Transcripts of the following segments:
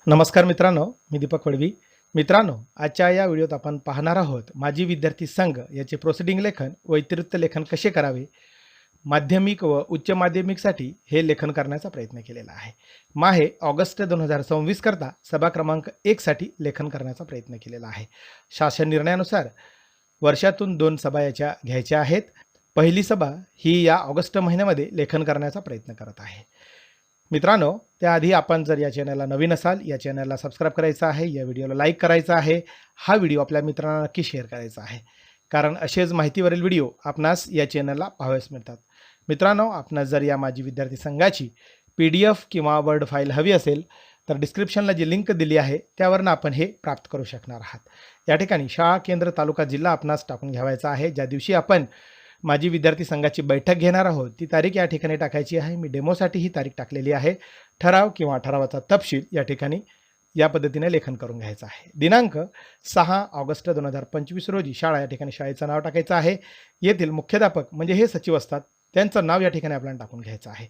नमस्कार मित्रांनो, मी दीपक वडवी. मित्रांनो, आजच्या या व्हिडिओत आपण पाहणार आहोत माजी विद्यार्थी संघ याचे प्रोसिडिंग लेखन व इत्युक्त लेखन कसे करावे. माध्यमिक व उच्च माध्यमिकसाठी हे लेखन करण्याचा प्रयत्न केलेला आहे. माहे ऑगस्ट 2026 करता सभा क्रमांक 1 साठी लेखन करण्याचा प्रयत्न केलेला आहे. शासन निर्णयानुसार वर्षातून 2 सभा याच्या घ्यायच्या आहेत. पहिली सभा ही या ऑगस्ट महिन्यामध्ये लेखन करण्याचा प्रयत्न करत आहे. मित्रांनो, त्याआधी आपण जर या चॅनलला नवीन असाल, या चॅनलला सबस्क्राईब करायचं आहे, या व्हिडिओला लाईक करायचा आहे, हा व्हिडिओ आपल्या मित्रांना नक्की शेअर करायचा आहे, कारण असेच माहितीवरील व्हिडिओ आपणास या चॅनलला पाहावयास मिळतात. मित्रांनो, आपणास जर या माजी विद्यार्थी संघाची PDF किंवा वर्ड फाईल हवी असेल तर डिस्क्रिप्शनला जी लिंक दिली आहे त्यावरून आपण हे प्राप्त करू शकणार आहात. या ठिकाणी शाळा केंद्र तालुका जिल्हा आपणास टाकून घ्यावायचा आहे. ज्या दिवशी आपण माजी विद्यार्थी संघाची बैठक घेणार आहोत ती तारीख या ठिकाणी टाकायची आहे. मी डेमोसाठी ही तारीख टाकलेली आहे. ठराव किंवा ठरावाचा तपशील या ठिकाणी या पद्धतीने लेखन करून घ्यायचं आहे. दिनांक 6 ऑगस्ट 2025 रोजी शाळा, या ठिकाणी शाळेचं नाव टाकायचं आहे. येथील मुख्याध्यापक म्हणजे हे सचिव असतात, त्यांचं नाव या ठिकाणी आपल्याला टाकून घ्यायचं आहे.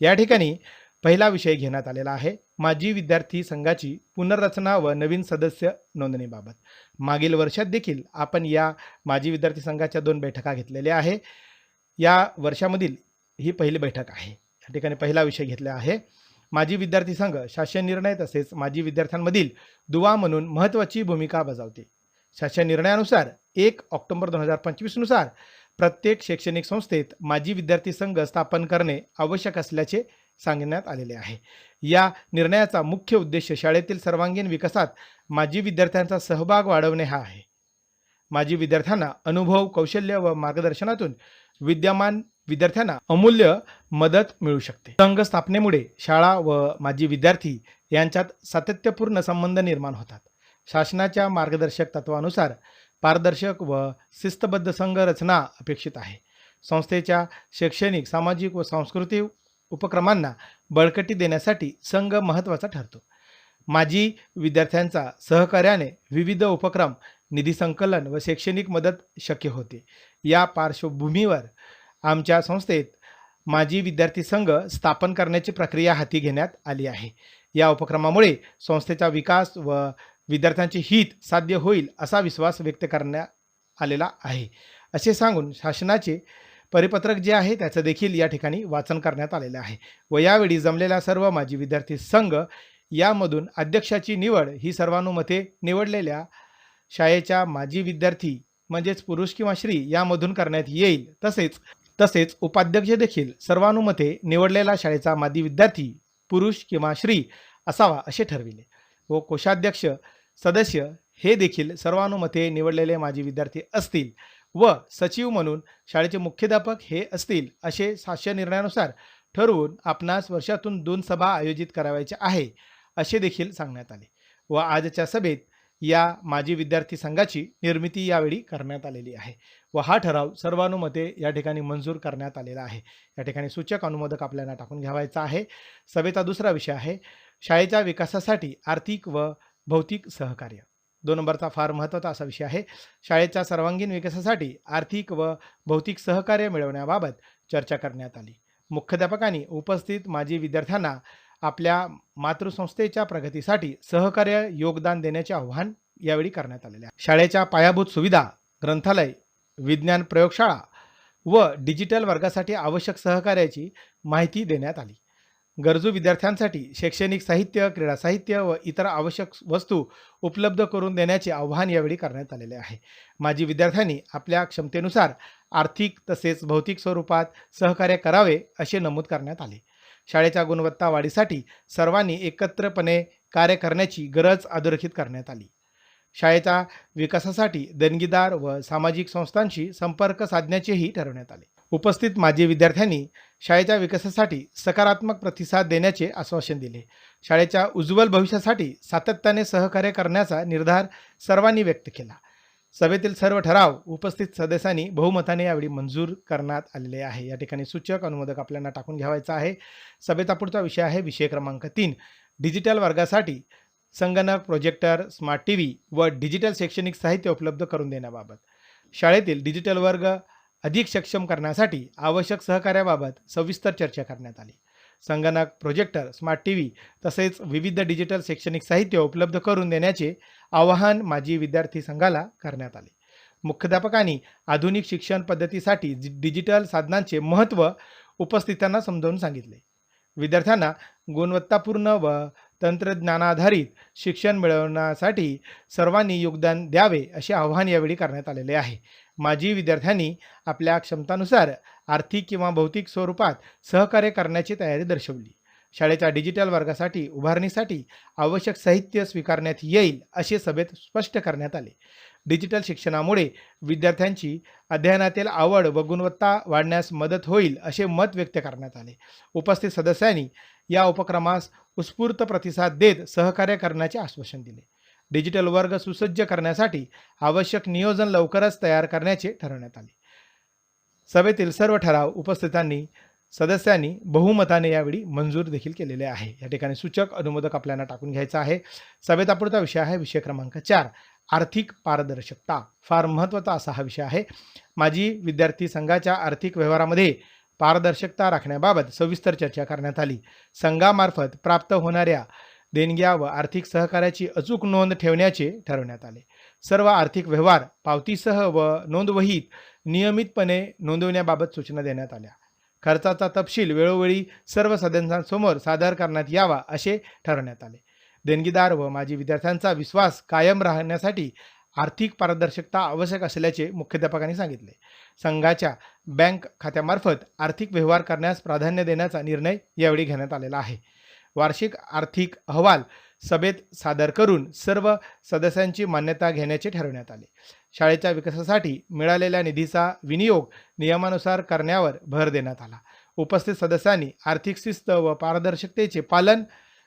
या ठिकाणी पहिला विषय घेण्यात आलेला आहे माजी विद्यार्थी संघाची पुनर्रचना व नवीन सदस्य नोंदणीबाबत. मागील वर्षात देखील आपण या माजी विद्यार्थी संघाच्या 2 बैठका घेतलेल्या आहे. या वर्षामधील ही पहिली बैठक आहे. या ठिकाणी पहिला विषय घेतला आहे माजी विद्यार्थी संघ शासन निर्णय तसेच माजी विद्यार्थ्यांमधील दुवा म्हणून महत्त्वाची भूमिका बजावते. शासन निर्णयानुसार 1 ऑक्टोबर 2025 नुसार प्रत्येक शैक्षणिक संस्थेत माजी विद्यार्थी संघ स्थापन करणे आवश्यक असल्याचे सांगण्यात आलेले आहे. या निर्णयाचा मुख्य उद्देश शाळेतील सर्वांगीण विकासात माजी विद्यार्थ्यांचा सहभाग वाढवणे हा आहे. माजी विद्यार्थ्यांना अनुभव, कौशल्य व मार्गदर्शनातून विद्यमान विद्यार्थ्यांना अमूल्य मदत मिळू शकते. संघ स्थापनेमुळे शाळा व माजी विद्यार्थी यांच्यात सातत्यपूर्ण संबंध निर्माण होतात. शासनाच्या मार्गदर्शक तत्वानुसार पारदर्शक व शिस्तबद्ध संघ रचना अपेक्षित आहे. संस्थेच्या शैक्षणिक, सामाजिक व सांस्कृतिक उपक्रमांना बळकटी देण्यासाठी संघ महत्त्वाचा ठरतो. माजी विद्यार्थ्यांचा सहकार्याने विविध उपक्रम, निधी संकलन व शैक्षणिक मदत शक्य होते. या पार्श्वभूमीवर आमच्या संस्थेत माजी विद्यार्थी संघ स्थापन करण्याची प्रक्रिया हाती घेण्यात आली आहे. या उपक्रमामुळे संस्थेचा विकास व विद्यार्थ्यांचे हित साध्य होईल असा विश्वास व्यक्त करण्यात आलेला आहे, असे सांगून शासनाचे परिपत्रक जे आहे त्याचं देखील या ठिकाणी वाचन करण्यात आलेलं आहे. व यावेळी जमलेला सर्व माजी विद्यार्थी संघ यामधून अध्यक्षाची निवड ही सर्वानुमते निवडलेल्या शाळेच्या माजी विद्यार्थी म्हणजेच पुरुष किंवा स्त्री यामधून करण्यात येईल. तसेच उपाध्यक्ष देखील सर्वानुमते निवडलेला शाळेचा माजी विद्यार्थी पुरुष किंवा स्त्री असावा असे ठरविले. व कोषाध्यक्ष सदस्य हे देखील सर्वानुमते निवडलेले माजी विद्यार्थी असतील व सचिव म्हणून शाळेचे मुख्याध्यापक हे असतील असे शासन निर्णयानुसार ठरवून आपणास वर्षातून 2 सभा आयोजित करावयाच्या आहे असे देखील सांगण्यात आले. व आजच्या सभेत या माजी विद्यार्थी संघाची निर्मिती यावेळी करण्यात आलेली आहे व हा ठराव सर्वानुमते या ठिकाणी मंजूर करण्यात आलेला आहे. या ठिकाणी सूचक अनुमोदक आपल्याला टाकून घ्यावायचा आहे. सभेचा दुसरा विषय आहे शाळेच्या विकासासाठी आर्थिक व भौतिक सहकार्य. 2 नंबरचा फार महत्त्वाचा असा विषय आहे. शाळेच्या सर्वांगीण विकासासाठी आर्थिक व भौतिक सहकार्य मिळवण्याबाबत चर्चा करण्यात आली. मुख्याध्यापकांनी उपस्थित माजी विद्यार्थ्यांना आपल्या मातृसंस्थेच्या प्रगतीसाठी सहकार्य योगदान देण्याचे आवाहन यावेळी करण्यात आलेले आहे. शाळेच्या पायाभूत सुविधा, ग्रंथालय, विज्ञान प्रयोगशाळा व डिजिटल वर्गासाठी आवश्यक सहकार्याची माहिती देण्यात आली. गरजू विद्यार्थ्यांसाठी शैक्षणिक साहित्य, क्रीडा साहित्य व इतर आवश्यक वस्तू उपलब्ध करून देण्याचे आवाहन यावेळी करण्यात आलेले आहे. माजी विद्यार्थ्यांनी आपल्या क्षमतेनुसार आर्थिक तसेच भौतिक स्वरूपात सहकार्य करावे असे नमूद करण्यात आले. शाळेच्या गुणवत्ता वाढीसाठी सर्वांनी एकत्रपणे कार्य करण्याची गरज अधोरेखित करण्यात आली. शाळेच्या विकासासाठी देणगीदार व सामाजिक संस्थांशी संपर्क साधण्याचेही ठरवण्यात आले. उपस्थित माजी विद्यार्थ्यांनी शाळेच्या विकासासाठी सकारात्मक प्रतिसाद देण्याचे आश्वासन दिले. शाळेच्या उज्ज्वल भविष्यासाठी सातत्याने सहकार्य करण्याचा निर्धार सर्वांनी व्यक्त केला. सभेतील सर्व ठराव उपस्थित सदस्यांनी बहुमताने यावेळी मंजूर करण्यात आलेले आहे. या ठिकाणी सूचक अनुमोदक आपल्याला टाकून घ्यावायचा आहे. सभेचा पुढचा विषय आहे विषय क्रमांक 3 डिजिटल वर्गासाठी संगणक, प्रोजेक्टर, स्मार्ट टीव्ही व डिजिटल शैक्षणिक साहित्य उपलब्ध करून देण्याबाबत. शाळेतील डिजिटल वर्ग अधिक सक्षम करण्यासाठी आवश्यक सहकार्याबाबत सविस्तर चर्चा करण्यात आली. संगणक, प्रोजेक्टर, स्मार्ट टीव्ही तसेच विविध डिजिटल शैक्षणिक साहित्य उपलब्ध करून देण्याचे आवाहन माजी विद्यार्थी संघाला करण्यात आले. मुख्याध्यापकांनी आधुनिक शिक्षण पद्धतीसाठी डिजिटल साधनांचे महत्त्व उपस्थितांना समजावून सांगितले. विद्यार्थ्यांना गुणवत्तापूर्ण व तंत्रज्ञानाधारित शिक्षण मिळवण्यासाठी सर्वांनी योगदान द्यावे असे आवाहन यावेळी करण्यात आलेले आहे. माजी विद्यार्थ्यांनी आपल्या क्षमतानुसार आर्थिक किंवा भौतिक स्वरूपात सहकार्य करण्याची तयारी दर्शवली. शाळेच्या डिजिटल वर्गासाठी उभारणीसाठी आवश्यक साहित्य स्वीकारण्यात येईल असे सभेत स्पष्ट करण्यात आले. डिजिटल शिक्षणामुळे विद्यार्थ्यांची अध्ययनातील आवड व गुणवत्ता वाढण्यास मदत होईल असे मत व्यक्त करण्यात आले. उपस्थित सदस्यांनी या उपक्रमास उत्स्फूर्त प्रतिसाद देत सहकार्य करण्याचे आश्वासन दिले. डिजिटल वर्ग सुसज्ज करण्यासाठी आवश्यक नियोजन लवकरच तयार करण्याचे ठरवण्यात आले. सभेतील सर्व ठराव उपस्थितांनी सदस्यांनी बहुमताने यावेळी मंजूर देखील केलेले आहे. या ठिकाणी सूचक अनुमोदक आपल्याला टाकून घ्यायचा आहे. सभेचा पुढचा विषय आहे विषय क्रमांक 4 आर्थिक पारदर्शकता. फार महत्त्वाचा असा हा विषय आहे. माजी विद्यार्थी संघाच्या आर्थिक व्यवहारामध्ये पारदर्शकता राखण्याबाबत सविस्तर चर्चा करण्यात आली. संघामार्फत प्राप्त होणाऱ्या देणग्या व आर्थिक सहकार्याची अचूक नोंद ठेवण्याचे ठरवण्यात आले. सर्व आर्थिक व्यवहार पावतीसह व नोंदवहीत नियमितपणे नोंदवण्याबाबत सूचना देण्यात आल्या. खर्चाचा तपशील वेळोवेळी सर्व सदस्यांसमोर सादर करण्यात यावा असे ठरवण्यात आले. देणगीदार व माजी विद्यार्थ्यांचा विश्वास कायम राहण्यासाठी आर्थिक पारदर्शकता आवश्यक असल्याचे मुख्याध्यापकांनी सांगितले. संघाच्या बँक खात्यामार्फत आर्थिक व्यवहार करण्यास प्राधान्य देण्याचा निर्णय यावेळी घेण्यात आलेला आहे. वार्षिक आर्थिक अहवाल सभेत सादर करून सर्व सदस्यांची मान्यता घेण्याचे ठरवण्यात आले. शाळेच्या विकासासाठी मिळालेल्या निधीचा विनियोग नियमानुसार करण्यावर भर देण्यात आला. उपस्थित सदस्यांनी आर्थिक शिस्त व पारदर्शकतेचे पालन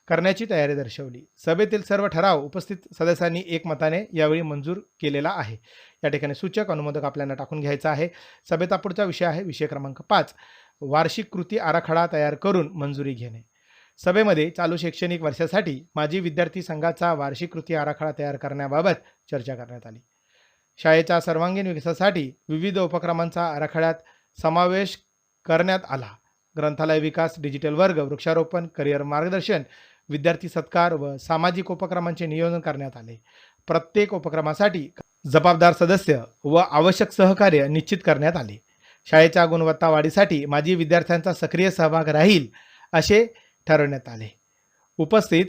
करण्याची तयारी दर्शवली. सभेतील सर्व ठराव उपस्थित सदस्यांनी एकमताने यावेळी मंजूर केलेला आहे. या ठिकाणी सूचक अनुमोदक आपल्याला टाकून घ्यायचा आहे. सभेचा पुढचा विषय आहे विषय क्रमांक 5 वार्षिक कृती आराखडा तयार करून मंजुरी घेणे. सभेमध्ये चालू शैक्षणिक वर्षासाठी माजी विद्यार्थी संघाचा वार्षिक कृती आराखडा तयार करण्याबाबत चर्चा करण्यात आली. शाळेच्या सर्वांगीण विकासासाठी विविध उपक्रमांचा आराखड्यात समावेश करण्यात आला. ग्रंथालय विकास, डिजिटल वर्ग, वृक्षारोपण, करिअर मार्गदर्शन, विद्यार्थी सत्कार व सामाजिक उपक्रमांचे नियोजन करण्यात आले. प्रत्येक उपक्रमासाठी जबाबदार सदस्य व आवश्यक सहकार्य निश्चित करण्यात आले. शाळेच्या गुणवत्ता वाढीसाठी माजी विद्यार्थ्यांचा सक्रिय सहभाग राहील असे ठरवण्यात आले. उपस्थित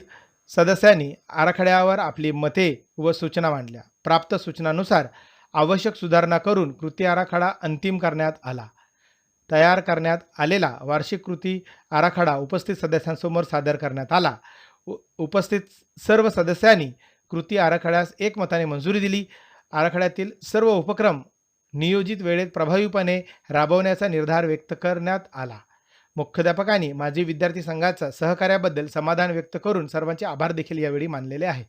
सदस्यांनी आराखड्यावर आपली मते व सूचना मांडल्या. प्राप्त सूचनानुसार आवश्यक सुधारणा करून कृती आराखडा अंतिम करण्यात आला. तयार करण्यात आलेला वार्षिक कृती आराखडा उपस्थित सदस्यांसमोर सादर करण्यात आला. उपस्थित सर्व सदस्यांनी कृती आराखड्यास एकमताने मंजुरी दिली. आराखड्यातील सर्व उपक्रम नियोजित वेळेत प्रभावीपणे राबवण्याचा निर्धार व्यक्त करण्यात आला. मुख्याध्यापकांनी माजी विद्यार्थी संघाचा सहकार्याबद्दल समाधान व्यक्त करून सर्वांचे आभार देखील यावेळी मानलेले आहे.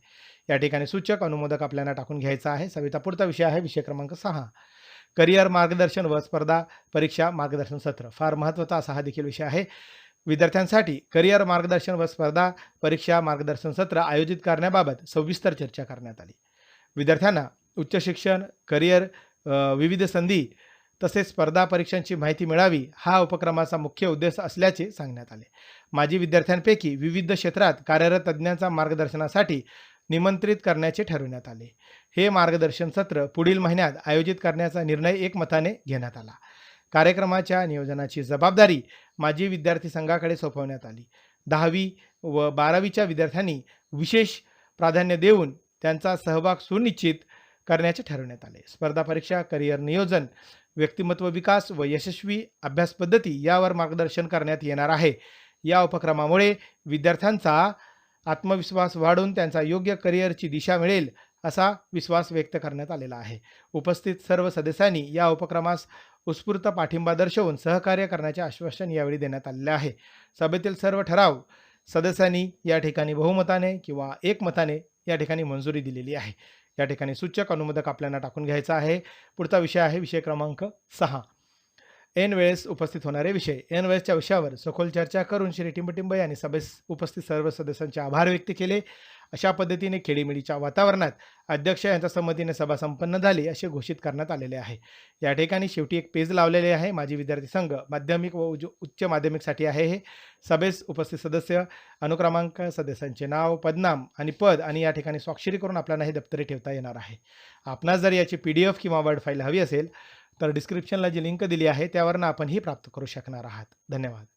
या ठिकाणी सूचक अनुमोदक आपल्याला टाकून घ्यायचा आहे. सभेचा पुढचा विषय आहे विषय क्रमांक 6 करिअर मार्गदर्शन व स्पर्धा परीक्षा मार्गदर्शन सत्र. फार महत्त्वाचा असा हा देखील विषय आहे. विद्यार्थ्यांसाठी करिअर मार्गदर्शन व स्पर्धा परीक्षा मार्गदर्शन सत्र आयोजित करण्याबाबत सविस्तर चर्चा करण्यात आली. विद्यार्थ्यांना उच्च शिक्षण, करिअर, विविध संधी तसेच स्पर्धा परीक्षांची माहिती मिळावी हा उपक्रमाचा मुख्य उद्देश असल्याचे सांगण्यात आले. माजी विद्यार्थ्यांपैकी विविध क्षेत्रात कार्यरत तज्ज्ञांचा मार्गदर्शनासाठी निमंत्रित करण्याचे ठरवण्यात आले. हे मार्गदर्शन सत्र पुढील महिन्यात आयोजित करण्याचा निर्णय एकमताने घेण्यात आला. कार्यक्रमाच्या नियोजनाची जबाबदारी माजी विद्यार्थी संघाकडे सोपवण्यात आली. 10वी व 12वीच्या विद्यार्थ्यांनी विशेष प्राधान्य देऊन त्यांचा सहभाग सुनिश्चित करण्याचे ठरवण्यात आले. स्पर्धा परीक्षा, करिअर नियोजन, व्यक्तिमत्व विकास व यशस्वी अभ्यास पद्धती यावर मार्गदर्शन करण्यात येणार आहे. या उपक्रमामुळे विद्यार्थ्यांचा आत्मविश्वास वाढून त्यांचा योग्य करिअरची दिशा मिळेल असा विश्वास व्यक्त करण्यात आलेला आहे. उपस्थित सर्व सदस्यांनी या उपक्रमास उत्स्फूर्त पाठिंबा दर्शवून सहकार्य करण्याचे आश्वासन यावेळी देण्यात आलेले आहे. सभेतील सर्व ठराव सदस्यांनी या ठिकाणी बहुमताने किंवा एकमताने या ठिकाणी मंजुरी दिलेली आहे. या ठिकाणी सूचक अनुमोदक आपल्याला टाकून घ्यायचा आहे. पुढचा विषय आहे विषय क्रमांक 6 ऐन वेळेस उपस्थित होणारे विषय. ऐन वेळेसच्या विषयावर सखोल चर्चा करून श्री टिंबटिंब यांनी सभेस उपस्थित सर्व सदस्यांचे आभार व्यक्त केले अशा पद्धतीने खेळीमेळीच्या वातावरणात अध्यक्ष यांच्या संमतीने सभा संपन्न झाली असे घोषित करण्यात आलेले आहे. या ठिकाणी शेवटी एक पेज लावलेले आहे. माजी विद्यार्थी संघ माध्यमिक व उच्च माध्यमिकसाठी आहे. हे सभेस उपस्थित सदस्य, अनुक्रमांक, सदस्यांचे नाव, पदनाम आणि पद आणि या ठिकाणी स्वाक्षरी करून आपल्याला हे दप्तरी ठेवता येणार आहे. आपणास जर याची PDF किंवा वर्ड फाईल हवी असेल तर डिस्क्रिप्शनला जी लिंक दिली आहे त्यावरून आपण ही प्राप्त करू शकणार आहात. धन्यवाद.